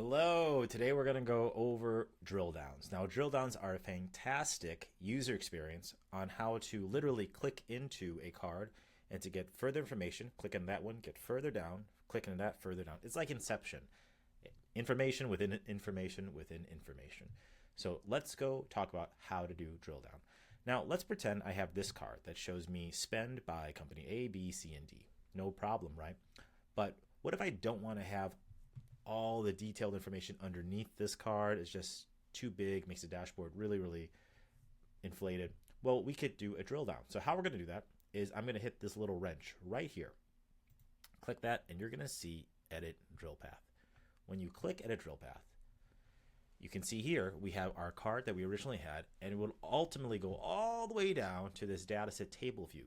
Hello, today we're going to go over drill downs. Now, drill downs are a fantastic user experience on how to literally click into a card and to get further information. Click on that one, get further down, click on that further down. It's like Inception. Information within information within information. So let's go talk about how to do drill down. Now, let's pretend I have this card that shows me spend by company A, B, C, and D. No problem, right? But what if I don't want to have all the detailed information underneath this card? Is just too big, makes the dashboard really inflated. Well, we could do a drill down. So how we're going to do that is I'm going to hit this little wrench right here. Click that and you're going to see edit drill path. When you click edit drill path, you can see here we have our card that we originally had, and it will ultimately go all the way down to this dataset table view.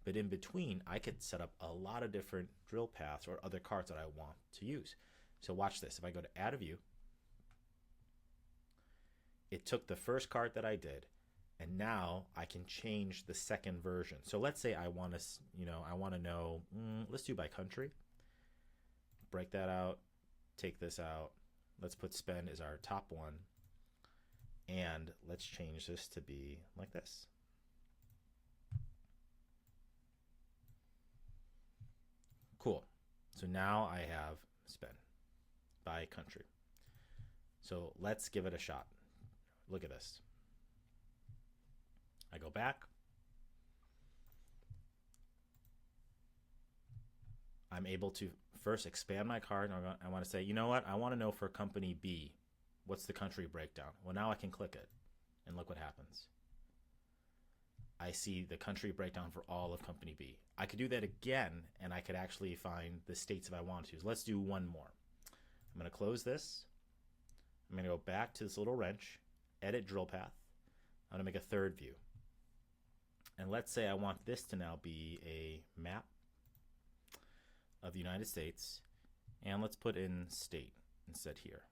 But in between, I could set up a lot of different drill paths or other cards that I want to use. So watch this. If I go to add a view, it took the first card that I did, and now I can change the second version. So let's say I want to know, let's do by country. Break that out, take this out. Let's put spend as our top one, and let's change this to be like this. Cool. So now I have spend by country. So let's give it a shot. Look at this. I go back. I'm able to first expand my card. I want to say, you know what? I want to know for company B, what's the country breakdown? Well, now I can click it, and look what happens. I see the country breakdown for all of company B. I could do that again, and I could actually find the states if I want to. So let's do one more. I'm going to close this. I'm going to go back to this little wrench, edit drill path. I'm going to make a third view. And let's say I want this to now be a map of the United States, and let's put in state instead here.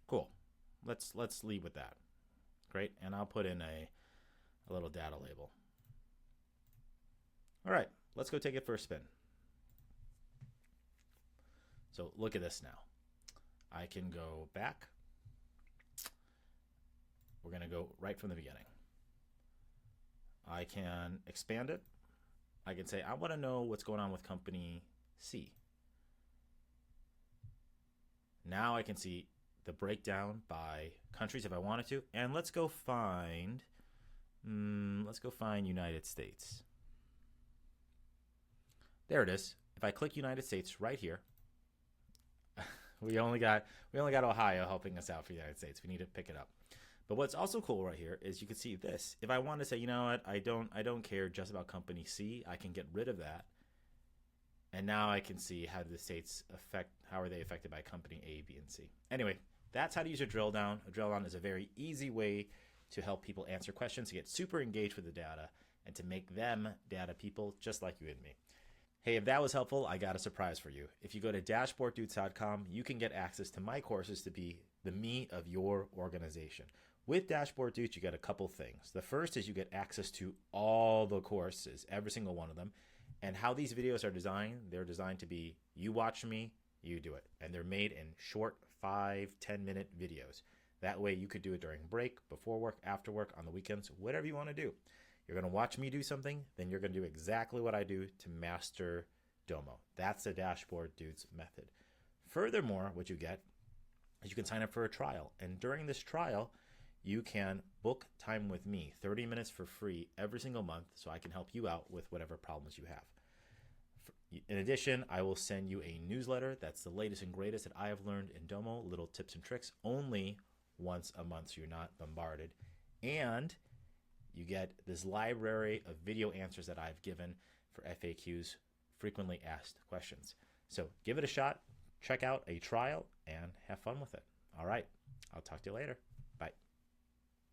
Cool. Let's leave with that. Great. And I'll put in a little data label. All right, let's go take it for a spin. So look at this now. I can go back. We're going to go right from the beginning. I can expand it. I can say, I want to know what's going on with company C. Now I can see the breakdown by countries if I wanted to. And let's go find United States. There it is. If I click United States right here, we only got Ohio helping us out for the United States. We need to pick it up. But what's also cool right here is you can see this. If I want to say, you know what, I don't care just about company C, I can get rid of that. And now I can see how the states how are they affected by company A, B, and C. Anyway, that's how to use a drill down. A drill down is a very easy way to help people answer questions, to get super engaged with the data, and to make them data people just like you and me. Hey, if that was helpful, I got a surprise for you. If you go to dashboarddudes.com, you can get access to my courses to be the me of your organization. With Dashboard Dudes, you get a couple things. The first is you get access to all the courses, every single one of them. And how these videos are designed, they're designed to be, you watch me, you do it. And they're made in short 5-10 minute videos. That way you could do it during break, before work, after work, on the weekends, whatever you want to do. You're going to watch me do something, then you're going to do exactly what I do to master Domo. That's the Dashboard Dudes method. Furthermore, what you get is you can sign up for a trial. And during this trial, you can book time with me, 30 minutes for free every single month, so I can help you out with whatever problems you have. In addition, I will send you a newsletter that's the latest and greatest that I have learned in Domo, little tips and tricks, only once a month so you're not bombarded. And you get this library of video answers that I've given for FAQs, frequently asked questions. So give it a shot, check out a trial, and have fun with it. All right, I'll talk to you later.